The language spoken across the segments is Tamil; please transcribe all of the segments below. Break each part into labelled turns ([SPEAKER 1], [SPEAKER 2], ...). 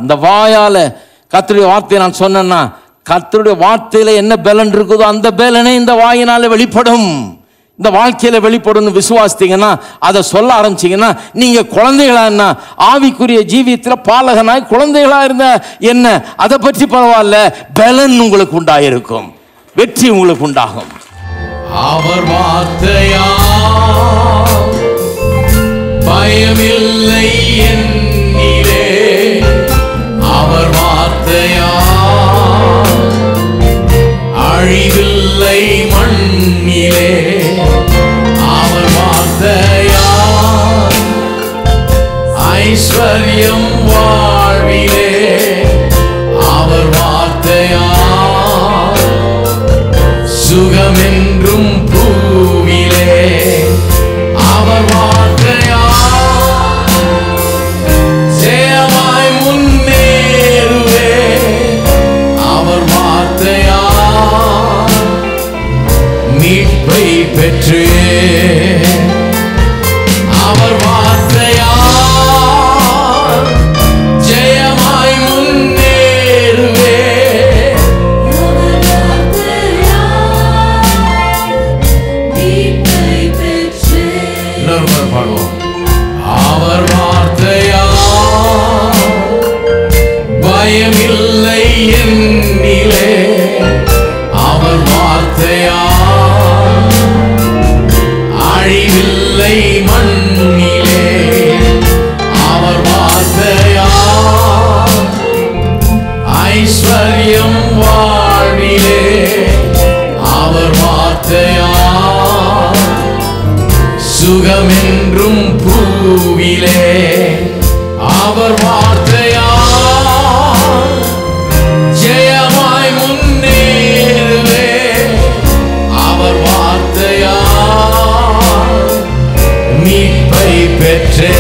[SPEAKER 1] இந்த வாயால கர்த்தருடைய வார்த்தையை நான் சொன்னேன்னா, கர்த்தருடைய வார்த்தையில என்ன பலன் இருக்குதோ அந்த பலனே இந்த வாயினால வெளிப்படும், இந்த வாழ்க்கையில வெளிப்படும். விசுவாசித்தீங்கன்னா, அதை சொல்ல ஆரம்பிச்சீங்கன்னா, நீங்க குழந்தைகளா என்ன, ஆவிக்குரிய ஜீவியத்தில் பாலகனாய் குழந்தைகளா இருந்த என்ன, அதை பற்றி பரவாயில்ல, பலன் உங்களுக்கு உண்டாயிருக்கும், வெற்றி உங்களுக்கு உண்டாகும்.
[SPEAKER 2] அவர் வார்த்தையா பயமில்லை என்னிலே, அவர் வார்த்தையா அழிவில்லை மண்ணிலே, அவர் வார்த்தையா ஐஸ்வர்யம் வாழ்விலே, அவர் வார்த்தையா சுகமென்றும் பூவிலே, அவர் வார்த்தையா ஜெயமாய் முன்னேறுவே, அவர் வார்த்தையா மீட்பை பெற்றே, அவர் வார்த்தையா ஜெயமாய் முன்னேறுவே, பாடுவோம். அவர் வார்த்தையா பயமில்லை என்னிலே, அவர் வார்த்தையா அழிவில்லை மண்ணிலே, அவர் வார்த்தையா ஐஸ்வர்யம் வாழ்விலே, அவர் வார்த்தையா சுகமென்றும் பூவிலே, அவர் வார்த்தையா ஜெயமாய் முன்னேறுவே, அவர் வார்த்தையா மீட்பை பெற்றே,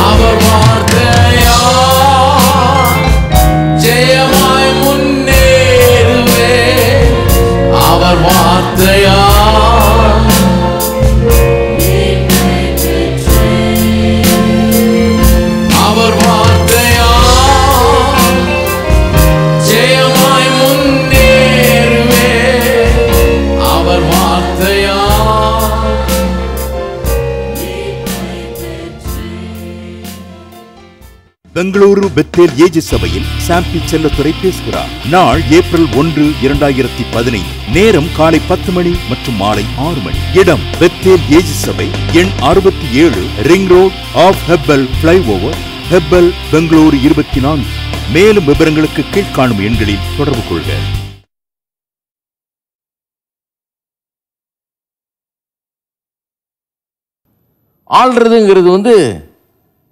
[SPEAKER 2] அவர் வார்த்தையா ஜெயமாய் முன்னேறுவே, அவர் வார்த்தையா
[SPEAKER 3] பெங்களூரு பெத்தேல் ஏஜி சபையில் சாம்பி செல்லத்துறை பேசுகிறார். நாள் ஏப்ரல் 1, 2015. நேரம் காலை 10 மணி மற்றும் மாலை 6 மணி. இடம் பெத்தேல் ஏஜி சபை, எண் 67, ring road of Hebbal flyover, Hebbal, Bengaluru 24. மேலும் விவரங்களுக்கு கீழ்காணும் எண்களில் தொடர்பு கொள்க.
[SPEAKER 1] ஆள்றதுங்கிறது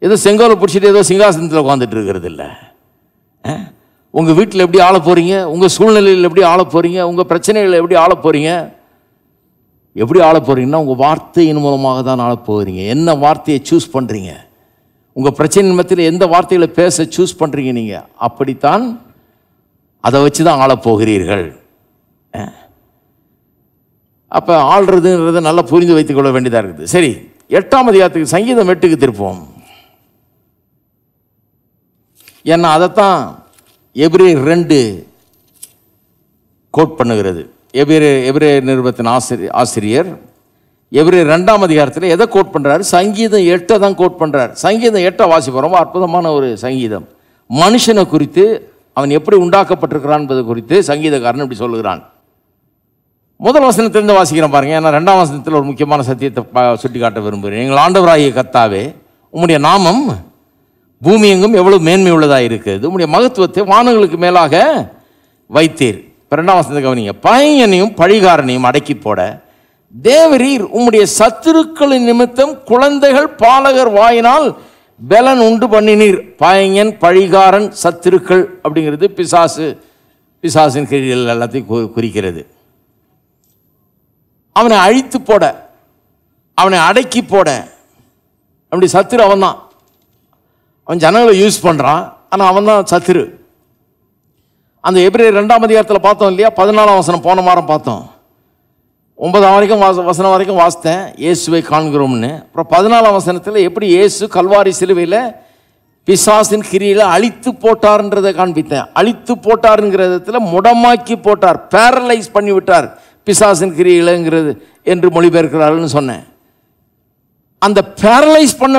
[SPEAKER 1] ஏதோ செங்கோலை பிடிச்சிட்டு ஏதோ சிங்காசனத்தில் உட்காந்துட்டு இருக்கிறது இல்லை. உங்கள் வீட்டில் எப்படி ஆள போகிறீங்க, உங்கள் சூழ்நிலையில் எப்படி ஆள போகிறீங்க, உங்கள் பிரச்சனைகளை எப்படி ஆள போகிறீங்க, எப்படி ஆள போகிறீங்கன்னா உங்கள் வார்த்தையின் மூலமாக தான் ஆள போகிறீங்க. என்ன வார்த்தையை சூஸ் பண்ணுறீங்க, உங்கள் பிரச்சனை மத்தியில் எந்த வார்த்தைகளை பேச சூஸ் பண்ணுறீங்க, நீங்கள் அப்படித்தான் அதை வச்சு தான் ஆள போகிறீர்கள். அப்போ ஆள்றதுங்கிறத நல்லா புரிந்து வைத்துக் கொள்ள வேண்டியதாக இருக்குது. சரி, 8ஆம் அதிகாரத்துக்கு சங்கீதம் 8க்கு திருப்போம். ஏன்னா அதைத்தான் எபிரேயர் 2 கோட் பண்ணுகிறது. எபிரேயர் நிருபத்தின் ஆசிரியர் எபிரேயர் 2ஆம் அதிகாரத்தில் எதை கோட் பண்ணுறாரு? சங்கீதம் 8 தான் கோட் பண்ணுறாரு. சங்கீதம் 8 வாசிப்போம். ரொம்ப அற்புதமான ஒரு சங்கீதம். மனுஷனை குறித்து, அவன் எப்படி உண்டாக்கப்பட்டிருக்கிறான் என்பது குறித்து சங்கீதக்காரன் இப்படி சொல்லுகிறான். முதல் வசனத்திலிருந்து வாசிக்கிறேன் பாருங்க. ஏன்னா 2ஆம் வசனத்தில் ஒரு முக்கியமான சத்தியத்தை சுட்டி காட்ட விரும்புகிறேன். எங்கள் ஆண்டவராகிய கர்த்தாவே, உம்முடைய நாமம் பூமி எங்கும் எவ்வளவு மேன்மை உள்ளதாக இருக்கிறது, உம்முடைய மகத்துவத்தை வானங்களுக்கு மேலாக வைத்தீர். 2ஆம் வசனத்தை கவனிங்க. பையனையும் பழிகாரனையும் அடக்கி போட தேவரீர் உம்முடைய சத்துருக்களின் நிமித்தம் குழந்தைகள் பாலகர் வாயினால் பலன் உண்டு பண்ணினீர். பையன், பழிகாரன், சத்துருக்கள் அப்படிங்கிறது பிசாசின் கிரியைகள் எல்லாத்தையும் குறிக்கிறது. அவனை அழித்து போட, அவனை அடக்கி போட, அப்படி சத்துரு அவன் தான். அவன் ஜனங்களை யூஸ் பண்ணுறான், ஆனால் அவன் தான் சத்துரு. அந்த எபிரேயர் 2ஆம் அதிகாரத்தில் பார்த்தோம் இல்லையா? 14ஆம் வசனம் போன வாரம் பார்த்தோம். 9ஆம் வசனம் வரைக்கும் வாசித்தேன், இயேசுவை காண்கிறோம்னு. அப்புறம் 14ஆம் வசனத்தில் எப்படி இயேசு கல்வாரி சிலுவையில் பிசாசின் கிரியில அழித்து போட்டார்ன்றதை காண்பித்தேன். அழித்து போட்டாருங்கிற விதத்துல முடமாக்கி போட்டார், பேரலைஸ் பண்ணி விட்டார் பிசாசின் கிரியிலங்கிறது என்று மொழிபெயர்க்கிறார்கள்னு சொன்னேன். அந்த பேரலைஸ் பண்ண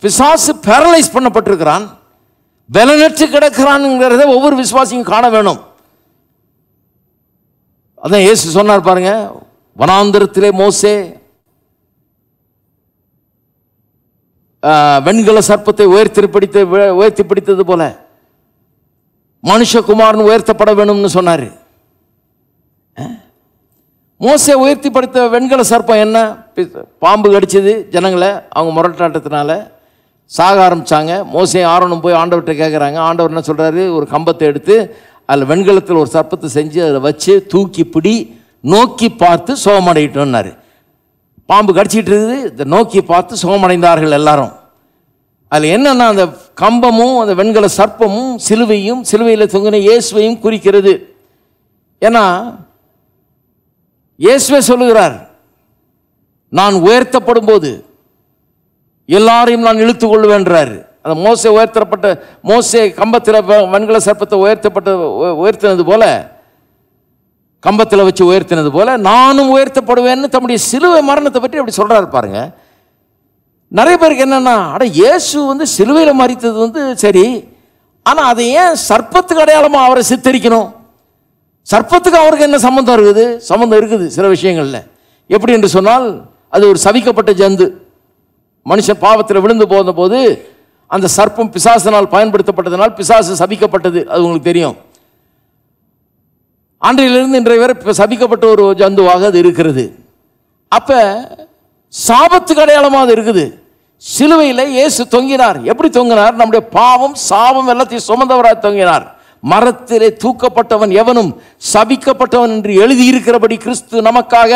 [SPEAKER 1] பிசாசு பேரலைஸ் பண்ணப்பட்டிருக்கிறான், பலனற்று கிடக்கிறான்ங்கிறத ஒவ்வொரு விசுவாசியும் காண வேணும். அதான் இயேசு சொன்னார் பாருங்க, வனாந்தரத்திலே மோசே வெண்கல சர்ப்பத்தை உயர்த்தி பிடித்தது போல மனுஷகுமாரன் உயர்த்தப்பட வேணும்னு சொன்னாரு. மோசே உயர்த்தி படுத்த வெண்கல சர்ப்பம் என்ன? பாம்பு கடிச்சது ஜனங்களை, அவங்க முரட்டாட்டத்தினால சாக ஆரம்பிச்சாங்க. மோசே ஆரோனும் போய் ஆண்டவர்கிட்ட கேட்குறாங்க. ஆண்டவர் என்ன சொல்றாரு? ஒரு கம்பத்தை எடுத்து அதில் வெண்கலத்தில் ஒரு சர்ப்பத்தை செஞ்சு அதில் வச்சு தூக்கி பிடி, நோக்கி பார்த்து சுகமடையிட்டோன்னாரு. பாம்பு கடிச்சிட்டு இருக்குது, இதை நோக்கி பார்த்து சுகமடைந்தார்கள் எல்லாரும். அதில் என்னன்னா, அந்த கம்பமும் அந்த வெண்கல சர்ப்பமும் சிலுவையும் சிலுவையில் தொங்கின இயேசுவையும் குறிக்கிறது. ஏன்னா இயேசுவே சொல்லுகிறார், நான் உயர்த்தப்படும் போது எல்லாரையும் நான் இழுத்து கொள்வேன்றார். அந்த மோசே கம்பத்தில் வெண்கல சர்ப்பத்தை உயர்த்தினது போல, கம்பத்தில் வச்சு உயர்த்தினது போல நானும் உயர்த்தப்படுவேன்னு தம்முடைய சிலுவை மரணத்தை பற்றி அப்படி சொல்றாரு பாருங்க. நிறைய பேருக்கு என்னன்னா, அட இயேசு சிலுவையில் மரித்தது சரி, ஆனால் அதை ஏன் சர்ப்பத்துக்கு அடையாளமாக அவரை சித்தரிக்கணும்? சர்ப்பத்துக்கு அவருக்கு என்ன சம்பந்தம் இருக்குது? சம்பந்தம் இருக்குது சில விஷயங்கள்ல. எப்படி என்று சொன்னால், அது ஒரு சபிக்கப்பட்ட ஜந்து. மனுஷன் பாவத்தில் விழுந்து போன போது அந்த சர்ப்பம் பிசாசினால் பயன்படுத்தப்பட்டதனால் பிசாசு சபிக்கப்பட்டது. அது உங்களுக்கு தெரியும். அன்றையிலிருந்து இன்றைய வரை சபிக்கப்பட்ட ஒரு ஜந்துவாக அது இருக்கிறது. அப்ப சாபத்துக்கு அடையாளமாக அது இருக்குது. சிலுவையில் இயேசு தொங்கினார். எப்படி தொங்கினார்? நம்முடைய பாவம் சாபம் எல்லாத்தையும் சுமந்தவராக தொங்கினார். மரத்திலே தூக்கப்பட்டவன் எவனும் சபிக்கப்பட்டவன் என்று எழுதியிருக்கிறபடி கிறிஸ்து நமக்காக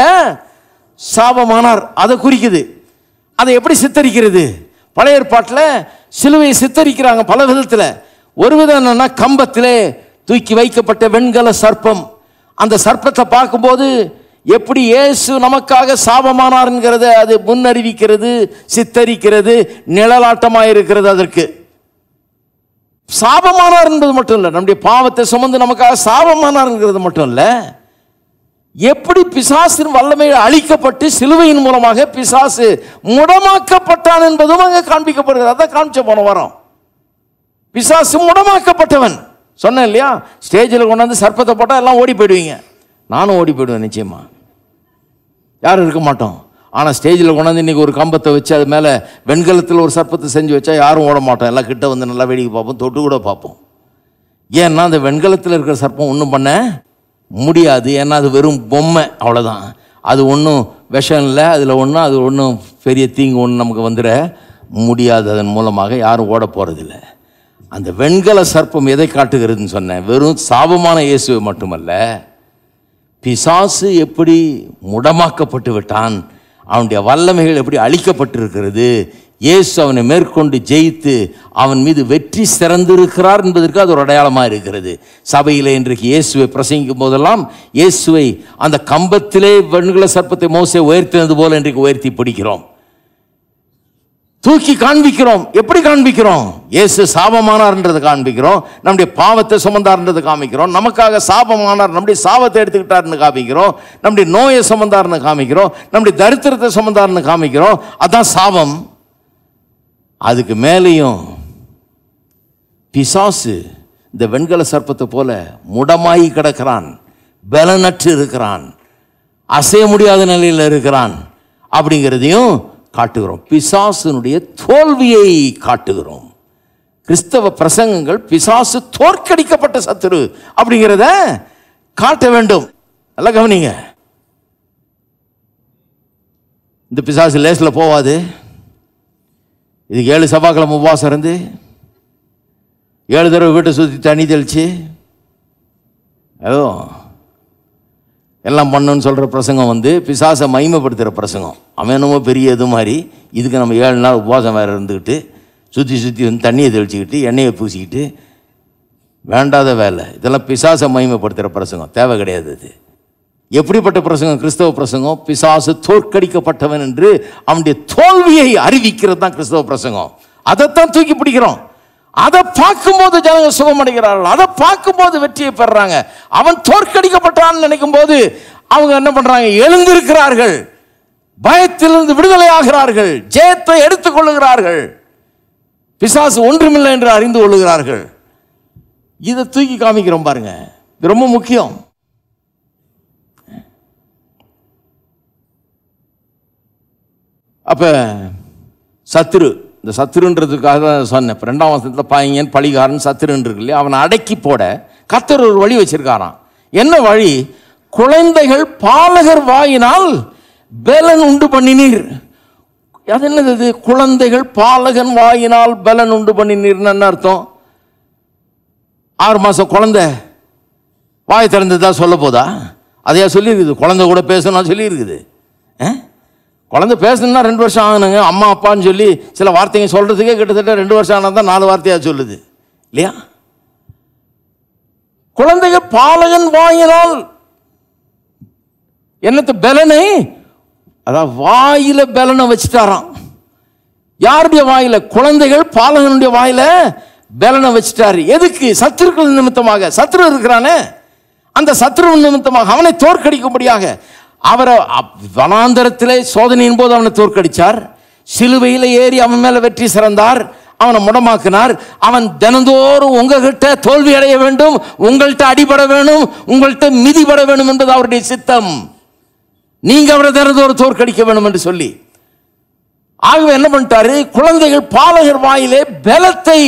[SPEAKER 1] சாபமானார். அதை குறிக்குது. அதை எப்படி சித்தரிக்கிறது? பழைய ஏற்பாட்டில் சிலுவையை சித்தரிக்கிறாங்க பல விதத்தில். ஒரு விதம் என்னன்னா, கம்பத்திலே தூக்கி வைக்கப்பட்ட வெண்கல சர்ப்பம். அந்த சர்ப்பத்தை பார்க்கும்போது எப்படி இயேசு நமக்காக சாபமானார்ங்கிறத அது முன்னறிவிக்கிறது, சித்தரிக்கிறது, நிழலாட்டமாக இருக்கிறது. அதற்கு சாபமானார் என்பது மட்டும் இல்லை, நம்முடைய பாவத்தை சுமந்து நமக்காக சாபமானார்ங்கிறது மட்டும் இல்லை, எப்படி பிசாசின் வல்லமை அழிக்கப்பட்டு சிலுவையின் மூலமாக பிசாசு முடமாக்கப்பட்டான் என்பதும் அங்கே காண்பிக்கப்படுகிறது. அதான் காமிச்ச போன வாரம். பிசாசு முடமாக்கப்பட்டவன் சொன்னேன் இல்லையா? ஸ்டேஜில் கொண்டாந்து சர்ப்பத்தை போட்டால் எல்லாம் ஓடி போயிடுவீங்க. நானும் ஓடி போயிடுவேன் நிச்சயமா, யாரும் இருக்க மாட்டோம். ஆனால் ஸ்டேஜில் கொண்டாந்து இன்றைக்கி ஒரு கம்பத்தை வச்சு அது மேலே வெண்கலத்தில் ஒரு சர்ப்பத்தை செஞ்சு வச்சா யாரும் ஓட மாட்டோம். எல்லாம் கிட்ட நல்லா வேடிக்கை பார்ப்போம், தொட்டு கூட பார்ப்போம். ஏன்னா அந்த வெண்கலத்தில் இருக்கிற சர்ப்பம் ஒன்றும் பண்ண முடியாது. ஏன்னா அது வெறும் பொம்மை, அவ்வளோதான். அது ஒன்றும் விஷம் இல்லை, அதில் அது ஒன்றும் பெரிய தீங்கு ஒன்று நமக்கு வந்துட முடியாது. அதன் மூலமாக யாரும் ஓட போகிறதில்லை. அந்த வெண்கல சர்ப்பம் எதை காட்டுகிறதுன்னு சொன்னேன்? வெறும் சாபமான இயேசுவை மட்டுமல்ல, பிசாசு எப்படி முடமாக்கப்பட்டு விட்டான், அவனுடைய வல்லமைகள் எப்படி அழிக்கப்பட்டிருக்கிறது, இயேசு அவனை மேற்கொண்டு ஜெயித்து அவன் மீது வெற்றி சிறந்திருக்கிறார் என்பதற்கு அது ஒரு அடையாளமாக இருக்கிறது. சபையில் இன்றைக்கு இயேசுவை பிரசங்கிக்கும் போதெல்லாம் இயேசுவை அந்த கம்பத்திலே வெண்கல சர்ப்பத்தை மோசே உயர்த்தினது போல இன்றைக்கு உயர்த்தி பிடிக்கிறோம், தூக்கி காண்பிக்கிறோம். எப்படி காண்பிக்கிறோம்? இயேசு சாபமானார்ன்றதை காண்பிக்கிறோம், நம்முடைய பாவத்தை சுமந்தார்ன்றதை காமிக்கிறோம், நமக்காக சாபமானார், நம்முடைய சாபத்தை எடுத்துக்கிட்டார்னு காமிக்கிறோம், நம்முடைய நோயை சுமந்தார்னு காமிக்கிறோம், நம்முடைய தரித்திரத்தை சுமந்தார்னு காமிக்கிறோம். அதான் சாபம். அதுக்கு மேலேயும் பிசாசு இந்த வெண்கல சர்ப்பத்தை போல முடமாயி கிடக்கிறான், பலனற்று இருக்கிறான், அசைய முடியாத நிலையில் இருக்கிறான் அப்படிங்கிறதையும் காட்டுகிறோம். பிசாசுனுடைய தோல்வியை காட்டுகிறோம். கிறிஸ்தவ பிரசங்கங்கள் பிசாசு தோற்கடிக்கப்பட்ட சத்துரு அப்படிங்கிறத காட்ட வேண்டும். நல்லா கவனிங்க. இந்த பிசாசு லேசில் போவாது. இதுக்கு 7 செவ்வாய்க்கிழமை உபவாசம் இருந்து 7 தடவை வீட்டை சுற்றி தண்ணி தெளிச்சு ஏதோ எல்லாம் பண்ணுன்னு சொல்கிற பிரசங்கம் பிசாசை மகிமைப்படுத்துகிற பிரசங்கம். அவன் என்னமோ பெரிய இது மாதிரி. இதுக்கு நம்ம 7 நாள் உபவாசம் வேறு இருந்துக்கிட்டு சுற்றி தண்ணியை தெளிச்சுக்கிட்டு எண்ணெயை பூசிக்கிட்டு வேண்டாத வேலை. இதெல்லாம் பிசாசை மகிமைப்படுத்துகிற பிரசங்கம், தேவை கிடையாது. அது எப்படிப்பட்ட பிரசங்கம்? கிறிஸ்தவ பிரசங்கம். பிசாசு தோற்கடிக்கப்பட்டவன் என்று அவனுடைய தோல்வியை அறிவிக்கிறது தான் கிறிஸ்தவ பிரசங்கம். அதைத்தான் தூக்கி பிடிக்கிறோம். அதை பார்க்கும்போது ஜனங்க சுகமடைகிறார்கள், அதை பார்க்கும்போது வெற்றியை பெறாங்க. அவன் தோற்கடிக்கப்பட்டான்னு நினைக்கும் போது அவங்க என்ன பண்றாங்க? எழுந்திருக்கிறார்கள், பயத்திலிருந்து விடுதலை ஆகிறார்கள், ஜெயத்தை எடுத்துக் கொள்ளுகிறார்கள், பிசாசு ஒன்றுமில்லை என்று அறிந்து கொள்ளுகிறார்கள். இதை தூக்கி காமிக்கிறோம் பாருங்க, இது ரொம்ப முக்கியம். அப்ப சத்துரு, இந்த சத்துருன்றதுக்காக தான் சொன்னேன். 2ஆம் வசனத்தில் பாயங்கன் பழிகாரன் சத்துருன்னு இருக்கு இல்லையா, அவனை அடக்கி போட கர்த்தர் ஒரு வழி வச்சிருக்காராம். என்ன வழி? குழந்தைகள் பாலகர் வாயினால் பலன் உண்டு பண்ணினீர். அது என்னது? குழந்தைகள் பாலகன் வாயினால் பலன் உண்டு பண்ணினீர்னு என்ன அர்த்தம்? 6 மாசம் குழந்தை வாய் திறந்ததா சொல்ல போதா? அதையா சொல்லியிருக்குது? குழந்தை கூட பேசணும் சொல்லியிருக்குது. குழந்தை பேசணும்னா 2 வருஷம் ஆகணுங்க. அம்மா அப்பான்னு சொல்லி சில வார்த்தைங்க சொல்றதுக்கே கிட்டத்தட்ட 2 வருஷம் ஆனால் தான் 4 வார்த்தையா சொல்லுது இல்லையா? குழந்தைகள் பாலகன் வாயினால் என்னத்த பலனை, அதான் வாயில பலனை வச்சுட்டாராம். யாருடைய வாயில? குழந்தைகள் பாலகனுடைய வாயில பலனை வச்சுட்டாரு. எதுக்கு? சத்துருக்கள் நிமித்தமாக. சத்துரு இருக்கிறானே, அந்த சத்துரு நிமித்தமாக அவனை தோற்கடிக்கும்படியாக. அவரை வனாந்தரத்திலே சோதனையின் போது அவனை தோற்கடிச்சார். சிலுவையில் ஏறி அவன் மேல வெற்றி சிறந்தார், அவனை முடமாக்கினார். அவன் தினந்தோறும் உங்ககிட்ட தோல்வி அடைய வேண்டும், உங்கள்கிட்ட அடிபட வேணும், உங்கள்கிட்ட மிதிபட வேண்டும் என்பது அவருடைய சித்தம். நீங்க அவரை தினந்தோறும் தோற்கடிக்க வேண்டும் என்று சொல்லி, ஆகவே என்ன பண்ணிட்டாரு? குழந்தைகள் பாலகர் வாயிலே பலத்தை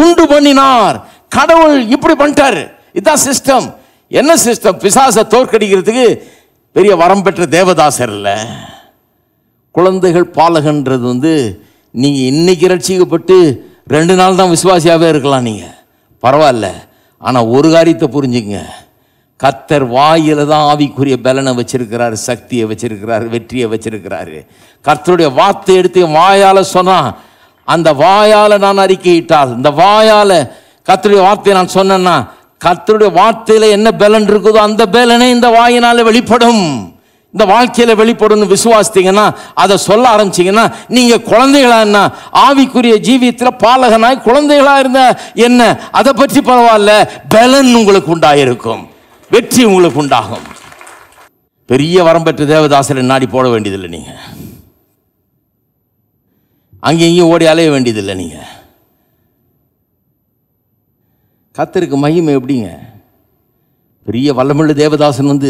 [SPEAKER 1] உண்டு பண்ணினார். கடவுள் இப்படி பண்ணிட்டாரு. இதுதான் சிஸ்டம். என்ன சிஸ்டம்? பிசாசை தோற்கடிக்கிறதுக்கு பெரிய வரம் பெற்ற தேவதாசர் இல்ல. குழந்தைகள் பாலகன்றது நீங்க இன்னைக்கு ரட்சிக்கப்பட்டு 2 நாள் தான் விசுவாசியாவே இருக்கலாம், நீங்க பரவாயில்ல. ஆனா ஒரு காரியத்தை புரிஞ்சுங்க, கர்த்தர் வாயில தான் ஆவிக்குரிய பலனை வச்சிருக்கிறாரு, சக்தியை வச்சிருக்கிறாரு, வெற்றியை வச்சிருக்கிறாரு. கர்த்தருடைய வார்த்தை எடுத்து வாயால சொன்னா, அந்த வாயால நான் அறிக்கையிட்டால், இந்த வாயால கர்த்தருடைய வார்த்தையை நான் சொன்னேன்னா, கர்த்தருடைய வார்த்தையில என்ன பலன் இருக்குதோ அந்த பலனே இந்த வாயினால வெளிப்படும், இந்த வாழ்க்கையில வெளிப்படும். விசுவாசித்தீங்கன்னா, அதை சொல்ல ஆரம்பிச்சீங்கன்னா, நீங்க குழந்தைகளா என்ன, ஆவிக்குரிய ஜீவியத்தில் பாலகனாய் குழந்தைகளா இருந்த என்ன, அதை பற்றி பரவாயில்ல, பலன் உங்களுக்கு உண்டாயிருக்கும், வெற்றி உங்களுக்கு உண்டாகும். பெரிய வரம் பெற்ற தேவதாசரை நாடி போட வேண்டியதில்லை, நீங்க அங்கேயும் ஓடி அலைய வேண்டியதில்லை. நீங்க கர்த்தருக்கு மகிமை எப்படிங்க? பெரிய வல்லமுள்ள தேவதாசன்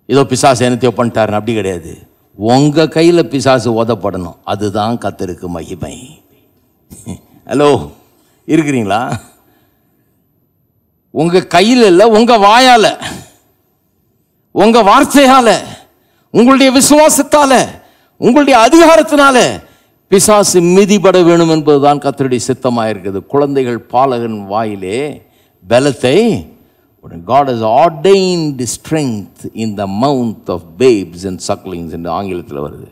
[SPEAKER 1] ஏதோ பிசாசு என்னத்தையோ பண்ணிட்டாருன்னு அப்படி கிடையாது. உங்க கையில பிசாசு உதப்படணும், அதுதான் கர்த்தருக்கு மகிமை. ஹலோ, இருக்கிறீங்களா? உங்க கையில் இல்ல, உங்க வாயால, உங்க வார்த்தையால, உங்களுடைய விசுவாசத்தால, உங்களுடைய அதிகாரத்தினால பிசாசு மிதிபட வேணும் என்பதுதான் கர்த்தருடைய சித்தமாக இருக்குது. குழந்தைகள் பாலகன் வாயிலே பலத்தை, God has ordained strength in the mouth of babes and sucklings என்று ஆங்கிலத்தில் வருது.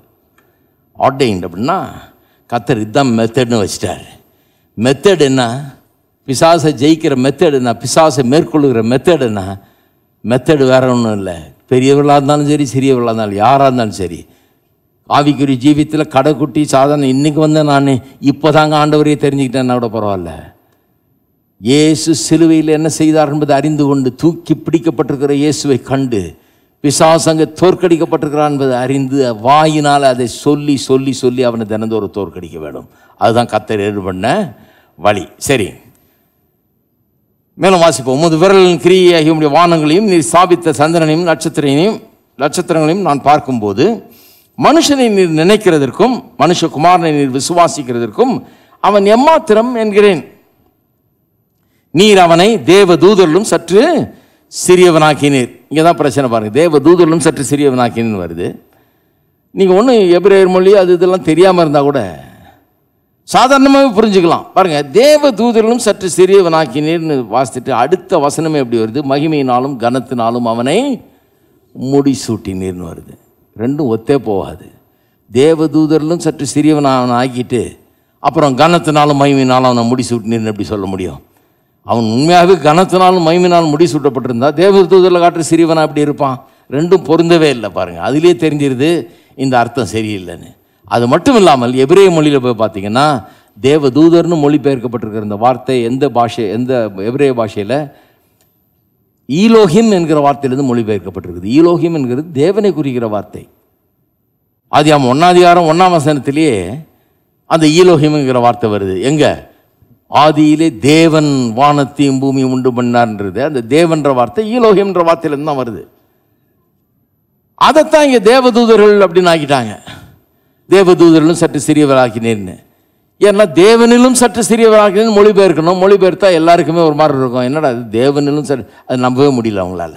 [SPEAKER 1] ordained அப்படின்னா கர்த்தர் இதுதான் மெத்தட்னு வச்சிட்டார். மெத்தட் என்ன? பிசாசை ஜெயிக்கிற மெத்தட் என்ன? பிசாசை மேற்கொள்ளுகிற மெத்தட் என்ன? மெத்தட் வேற ஒன்றும் இல்லை. பெரியவர்களாக இருந்தாலும் சரி, சிறியவர்களாக இருந்தாலும், யாராக இருந்தாலும் சரி, ஆவிக்குரிய ஜீவியத்தில் கடைக்குட்டி சாதாரண இன்னைக்கு நான் இப்போ தாங்க ஆண்டவரையே தெரிஞ்சுக்கிட்டேன்னா கூட பரவாயில்ல. இயேசு சிலுவையில் என்ன செய்தார் என்பதை அறிந்து கொண்டு, தூக்கி பிடிக்கப்பட்டிருக்கிற இயேசுவை கண்டு, பிசாசு அங்கே தோற்கடிக்கப்பட்டிருக்கிறான் என்பதை அறிந்து, வாயினால் அதை சொல்லி சொல்லி சொல்லி அவனை தினந்தோறும் தோற்கடிக்க வேண்டும். அதுதான் கர்த்தர் ஏற்பு பண்ண வழி. சரி, மேலும் வாசிப்போம். உமது விரலின் கிரியாகிய உம்முடைய வானங்களையும் நீர் ஸ்தாபித்த சந்திரனையும் நட்சத்திரங்களையும் நான் பார்க்கும்போது, மனுஷனை நீர் நினைக்கிறதற்கும் மனுஷகுமாரனை நீர் விசுவாசிக்கிறதற்கும் அவன் எம்மாத்திரம் என்கிறேன். நீர் அவனை தேவ தூதரிலும் சற்று சிறியவனாக்கினீர். இங்கே தான் பிரச்சனை பாருங்க. தேவ தூதரிலும் சற்று சிறியவனாக்கினு வருது. நீங்கள் ஒன்றும் எபிரேயர் மொழி அது இதெல்லாம் தெரியாமல் இருந்தால் கூட சாதாரணமாகவே புரிஞ்சுக்கலாம். பாருங்க, தேவ தூதரிலும் சற்று சிறியவனாக்கினீர்னு வாசித்துட்டு அடுத்த வசனமே எப்படி வருது? மகிமையினாலும் கனத்தினாலும் அவனை முடிசூட்டினீர்னு வருது. ரெண்டும் ஒத்தே போகாது. தேவ தூதரிலும் சற்று சிறியவன் ஆக்கிட்டு அப்புறம் கனத்தினாலும் மகிமையினாலும் அவனை முடிசூட்டினீர்னு எப்படி சொல்ல முடியும்? அவன் உண்மையாகவே கனத்தினாலும் மகிமையினாலும் முடிசூட்டப்பட்டிருந்தா தேவ தூதரில் காட்டுற சிறியவனா அப்படி இருப்பான்? ரெண்டும் பொருந்தவே இல்லை. பாருங்க, அதிலே தெரிஞ்சிருது இந்த அர்த்தம் சரியில்லைன்னு. அது மட்டும் இல்லாமல் எபிரேய மொழியில் போய் பார்த்தீங்கன்னா, தேவதூதர்னு மொழிபெயர்க்கப்பட்டிருக்கிற இந்த வார்த்தை எந்த எபிரேய பாஷையில் ஈலோஹிம் என்கிற வார்த்தையிலிருந்து மொழிபெயர்க்கப்பட்டிருக்குது. ஈலோஹிம் என்கிறது தேவனை குறிக்கிற வார்த்தை. ஆதியாகமம் 1:1 அந்த ஈலோஹிம்ங்கிற வார்த்தை வருது. எங்க? ஆதியிலே தேவன் வானத்தையும் பூமியும் உண்டு பண்ணார்ன்றது அந்த தேவன்ற வார்த்தை ஈலோஹிம்ன்ற வார்த்தையிலிருந்து தான் வருது. அதைத்தான் இங்கே தேவதூதர்கள் அப்படின்னு ஆக்கிட்டாங்க. தேவதூதர்களும் சற்று சிறியவராக்கினேன்னு. ஏன்னா தேவனிலும் சற்று சிறியவராக்கினேன்னு மொழிபெயர்க்கணும். மொழிபெயர்த்தா எல்லாருக்குமே ஒரு மாதிரி இருக்கும். என்னடா அது தேவனிலும் சற்று, அது நம்பவே முடியல அவங்களால,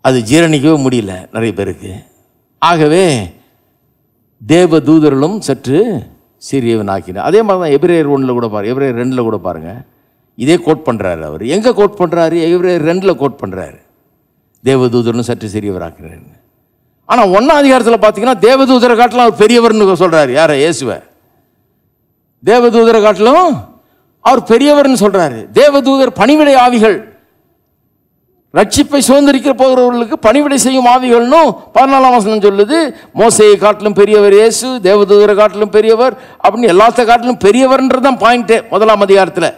[SPEAKER 1] அது ஜீரணிக்கவே முடியல நிறைய பேருக்கு. ஆகவே தேவதூதர்களும் சற்று சிறியவனாக்கினார். அதே மாதிரி தான் எபிரேயர் 1 கூட பாருங்க, எபிரேயர் 2 கூட பாருங்க, இதே கோட் பண்ணுறாரு. அவர் எங்கே கோட் பண்ணுறாரு? எபிரேயர் 2 கோட் பண்ணுறாரு, தேவதூதர்களும் சற்று சிறியவராக்கிறார். ஆனால் 1 பார்த்தீங்கன்னா தேவதூதரை காட்டிலும் அவர் பெரியவர்னு சொல்கிறார். யாரை? இயேசுவை. தேவதூதரை காட்டிலும் அவர் பெரியவர்னு சொல்கிறாரு. தேவதூதர் பணிவிடை ஆவிகள், ரட்சிப்பை சுதந்திரிக்க போகிறவர்களுக்கு பணிவிடை செய்யும் ஆவிகள்னு 14 சொல்லுது. மோசையை காட்டிலும் பெரியவர் இயேசு, தேவதூதரை காட்டிலும் பெரியவர் அப்படின்னு எல்லாத்த காட்டிலும் பெரியவர்ன்றதான் பாயிண்ட்டே 1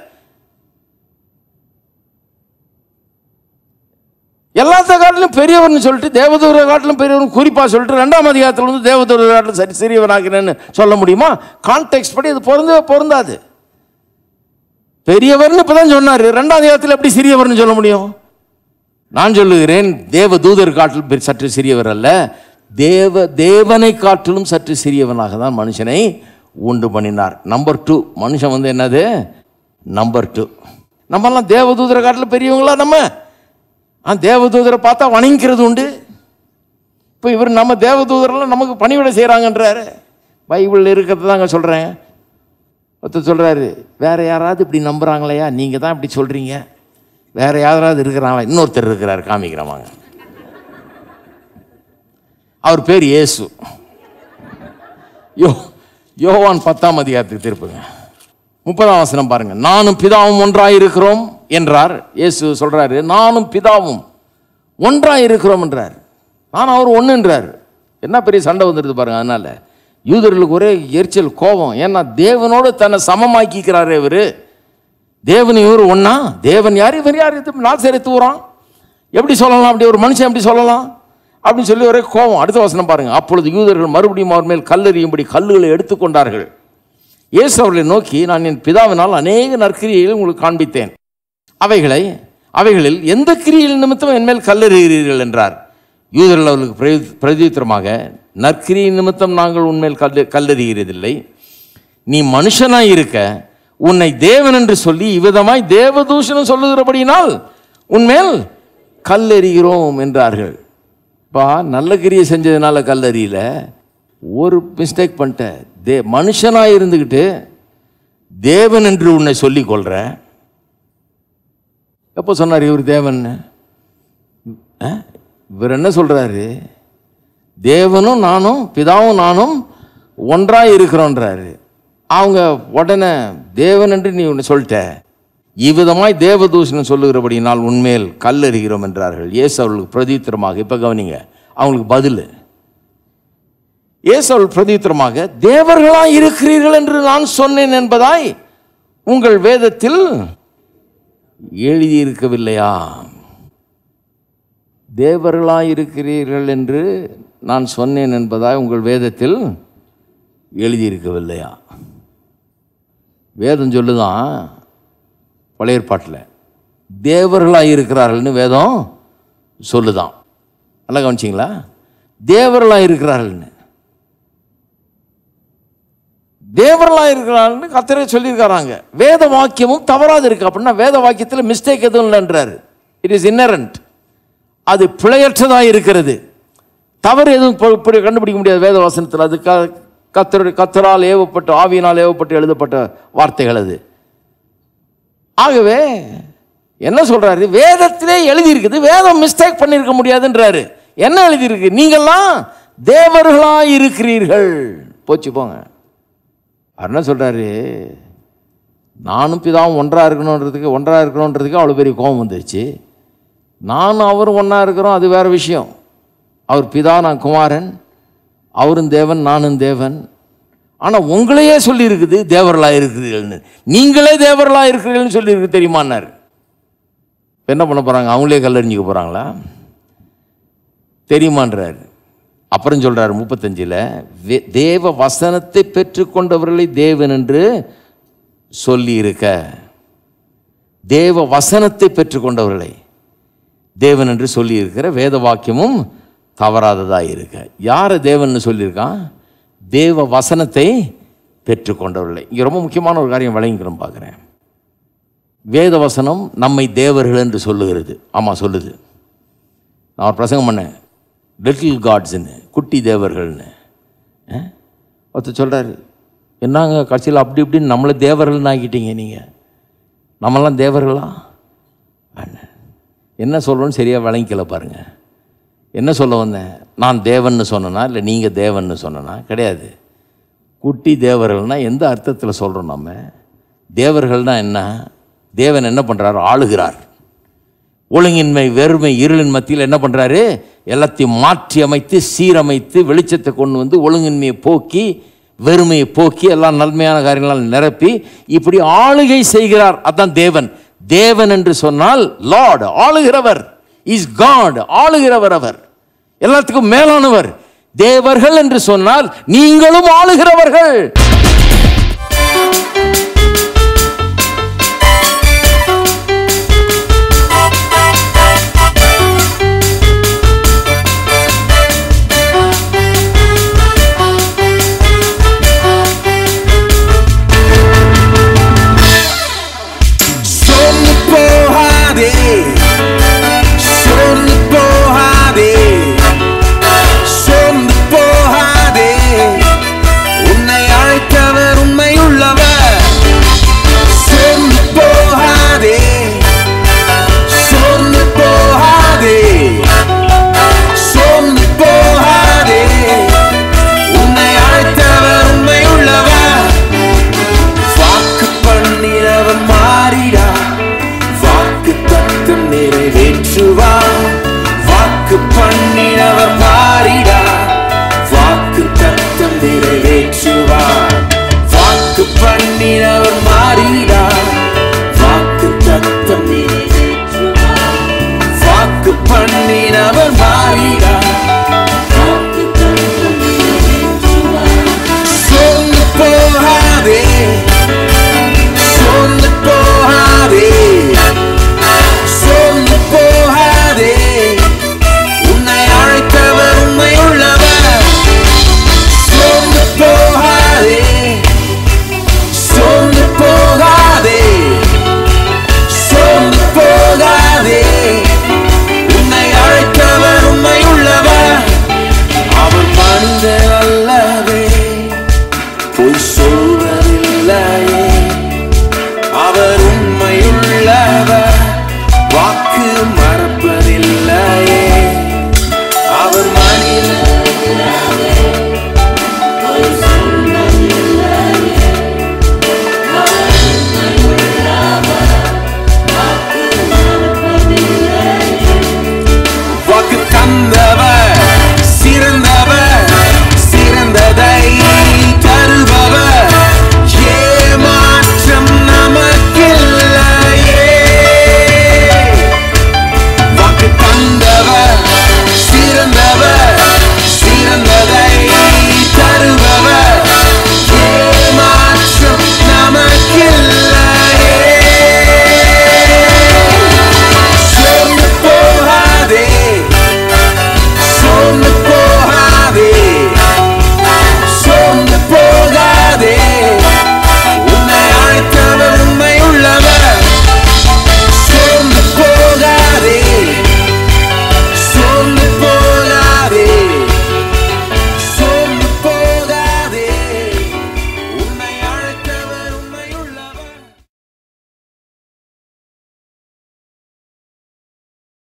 [SPEAKER 1] எல்லாத்த காட்டிலும் பெரியவர்னு சொல்லிட்டு தேவதூதரை காட்டிலும் பெரியவர்னு குறிப்பாக சொல்லிட்டு 2 வந்து தேவதூதரை காட்டிலும் சரி சிறியவனாகிறேன்னு சொல்ல முடியுமா? கான்டெக்ஸ்ட் படி அது பொருந்தாது. பெரியவர்னு இப்போதான் சொன்னார், 2 எப்படி சிறியவர்னு சொல்ல முடியும்? நான் சொல்லுகிறேன், தேவதூதர் காட்டிலும் சற்று சிறியவர் அல்ல, தேவனை காட்டிலும் சற்று சிறியவனாக தான் மனுஷனை உண்டு பண்ணினார். நம்பர் 2 மனுஷன் வந்து என்னது? நம்பர் 2. நம்மெல்லாம் தேவதூதரை காட்டிலும் பெரியவங்களா? நம்ம தேவதூதரை பார்த்தா வணங்கிக்கிறது உண்டு. இப்போ இவர் நம்ம தேவதூதரெல்லாம் நமக்கு பணிவிடை செய்கிறாங்கன்றாரு. பைபிளில் இருக்கிறது தாங்க சொல்கிறேன். ஒருத்தர் சொல்கிறாரு, வேறு யாராவது இப்படி நம்புகிறாங்களையா? நீங்கள் தான் இப்படி சொல்கிறீங்க, வேறு யாராவது இருக்கிறாங்களா? இன்னொருத்தர் இருக்கிறார், காமிக்கிறவாங்க. அவர் பேர் இயேசு. யோவான் 10 திருப்புங்க, 30 பாருங்க. நானும் பிதாவும் ஒன்றாயிருக்கிறோம் என்றார் இயேசு. சொல்றாரு, நானும் பிதாவும் ஒன்றாயிருக்கிறோம் என்றார். நான் அவர் ஒன்றுன்றார். என்ன பெரிய சண்டை வந்துடுது பாருங்க. அதனால யூதர்களுக்கு ஒரே எரிச்சல், கோபம். ஏன்னா தேவனோடு தன்னை சமமாக்கிக்கிறாரு இவர். தேவன் இவர் ஒன்னா? தேவன் யார், இவர் யார்? இது நாசரேத்து ஊரான், எப்படி சொல்லலாம்? அப்படி ஒரு மனுஷன் எப்படி சொல்லலாம் அப்படின்னு சொல்லி ஒரே கோபம். அடுத்த வசனம் பாருங்க. அப்பொழுது யூதர்கள் மறுபடியும் அவர் மேல் கல்லெறியும்படி கல்லுகளை எடுத்துக்கொண்டார்கள். இயேசு அவர்களை நோக்கி, நான் என் பிதாவினால் அநேக நற்கிரியைகளை உங்களுக்கு காண்பித்தேன், அவைகளில் எந்த கிரியில் நிமித்தம் என் மேல் கல்லெறிகிறீர்கள் என்றார். யூதர்கள் அவர்களுக்கு பிரதியுத்தரமாக, நற்கிரியை நிமித்தம் நாங்கள் உன்மேல் கல்லெறிகிறதில்லை, நீ மனுஷனாய் இருக்க உன்னை தேவன் என்று சொல்லி இவ்விதமாய் தேவதூஷணம் சொல்லுகிறபடியினால் உன்மேல் கல்லெறிகிறோம் என்றார்கள். பா, நல்ல கிரியை செஞ்சதுனால கல்லெறியில, ஒரு மிஸ்டேக் பண்ணிட்ட. மனுஷனாக இருந்துக்கிட்டு தேவன் என்று உன்னை சொல்லிக் கொள்ற. எப்போ சொன்னார் இவர் தேவன்? இவர் என்ன சொல்றாரு? தேவனும் நானும், பிதாவும் நானும் ஒன்றாக இருக்கிறோன்றாரு. அவங்க உடனே தேவன் என்று நீ உன்னை சொல்லிட்ட, இவ்விதமாய் தேவதூஷணம் சொல்லுகிறபடினால் உண்மையில் கல்லெறிகிறோம் என்றார்கள். இயேசு அவர்களுக்கு பிரதித்திரமாக, இப்போ கவனிங்க, அவங்களுக்கு பதில். இயேசு அவர்கள் பிரதித்திரமாக, தேவர்களாய் இருக்கிறீர்கள் என்று நான் சொன்னேன் என்பதாய் உங்கள் வேதத்தில் எழுதியிருக்கவில்லையா? தேவர்களாய் இருக்கிறீர்கள் என்று நான் சொன்னேன் என்பதாய் உங்கள் வேதத்தில் எழுதியிருக்கவில்லையா? வேதம் சொல்லுதான், பழைய ஏற்பாட்டில் தேவர்களாக இருக்கிறார்கள்னு வேதம் சொல்லுதான். நல்லா கவனிச்சிங்களா? தேவர்களாக இருக்கிறார்கள்னு, தேவர்களாக இருக்கிறார்கள்னு கர்த்தரே சொல்லியிருக்காங்க. வேத வாக்கியமும் தவறாது இருக்கு. அப்படின்னா வேத வாக்கியத்தில் மிஸ்டேக் எதுவும் இல்லைன்றாரு. இட் இஸ் இன்னரண்ட், அது பிழையற்றதாக இருக்கிறது. தவறு எதுவும் கண்டுபிடிக்க முடியாது வேத வசனத்தில். அது கர்த்தரால் ஏவப்பட்டு, ஆவியினால் ஏவப்பட்டு எழுதப்பட்ட வார்த்தைகள் அது. ஆகவே என்ன சொல்றாரு? வேதத்திலே எழுதியிருக்குது, வேதம் மிஸ்டேக் பண்ணியிருக்க முடியாதுன்றாரு. என்ன எழுதியிருக்கு? நீங்கள்லாம் தேவர்களாய் இருக்கிறீர்கள். போச்சு போங்க. அவர் என்ன சொல்றாரு? நானும் பிதாவும் ஒன்றாக இருக்கணுன்றதுக்கு அவ்வளோ பெரிய கோபம் வந்துருச்சு. நானும் அவரும் ஒன்றா இருக்கிறோம், அது வேறு விஷயம். அவர் பிதா, நான் குமாரன். அவரும் தேவன், நானும் தேவன். ஆனால் உங்களையே சொல்லி இருக்குது தேவர்களாக இருக்கிறீர்கள்னு. நீங்களே தேவர்களாக இருக்கிறீர்கள்னு சொல்லியிருக்கு தெரியுமான்னார். என்ன பண்ண போகிறாங்க? அவங்களே கல்லறிஞ்சிக்க போகிறாங்களா? தெரியுமான்றார். அப்புறம் சொல்கிறார் 35, தேவ வசனத்தை பெற்றுக்கொண்டவர்களை தேவன் என்று சொல்லி இருக்க. தேவ வசனத்தை பெற்றுக்கொண்டவர்களை தேவன் என்று சொல்லி இருக்கிற வேத வாக்கியமும் தவறாததாக இருக்க. யாரை தேவன் சொல்லியிருக்கான்? தேவ வசனத்தை பெற்றுக்கொண்டவர்களை. இங்கே ரொம்ப முக்கியமான ஒரு காரியம் விளங்கிக்கிறோம் பார்க்குறேன். வேத வசனம் நம்மை தேவர்கள் என்று சொல்லுகிறது. ஆமாம், சொல்லுது. நான் ஒரு பிரசங்கம் பண்ணேன், லிட்டில் காட்ஸ்ன்னு, குட்டி தேவர்கள்னு. ஒருத்தர் சொல்கிறார், என்னங்க கட்சியில் அப்படி இப்படின்னு நம்மளை தேவர்கள்னு ஆக்கிட்டீங்க நீங்கள், நம்மளாம் தேவர்களா? என்ன சொல்கிறோன்னு சரியாக விளங்கிக்கல பாருங்கள். என்ன சொல்ல வந்தேன்? நான் தேவன்னு சொன்னேன்னா இல்லை நீங்கள் தேவன்னு சொன்னேன்னா? கிடையாது. குட்டி தேவர்கள்னால் எந்த அர்த்தத்தில் சொல்கிறோம்? நம்ம தேவர்கள்னால் என்ன? தேவன் என்ன பண்ணுறாரு? ஆளுகிறார். ஒழுங்கின்மை, வெறுமை, இருளின் மத்தியில் என்ன பண்ணுறாரு? எல்லாத்தையும் மாற்றி அமைத்து சீரமைத்து வெளிச்சத்தை கொண்டு வந்து ஒழுங்கின்மையை போக்கி வெறுமையை போக்கி எல்லாம் நன்மையான காரியங்களால் நிரப்பி இப்படி ஆளுகை செய்கிறார். அதுதான் தேவன். தேவன் என்று சொன்னால் லார்ட், ஆளுகிறவர். இஸ் காட், ஆளுகிறவர். அவர் எல்லாத்துக்கும் மேலானவர். தேவர்கள் என்று சொன்னால் நீங்களும் ஆளுகிறவர்கள்.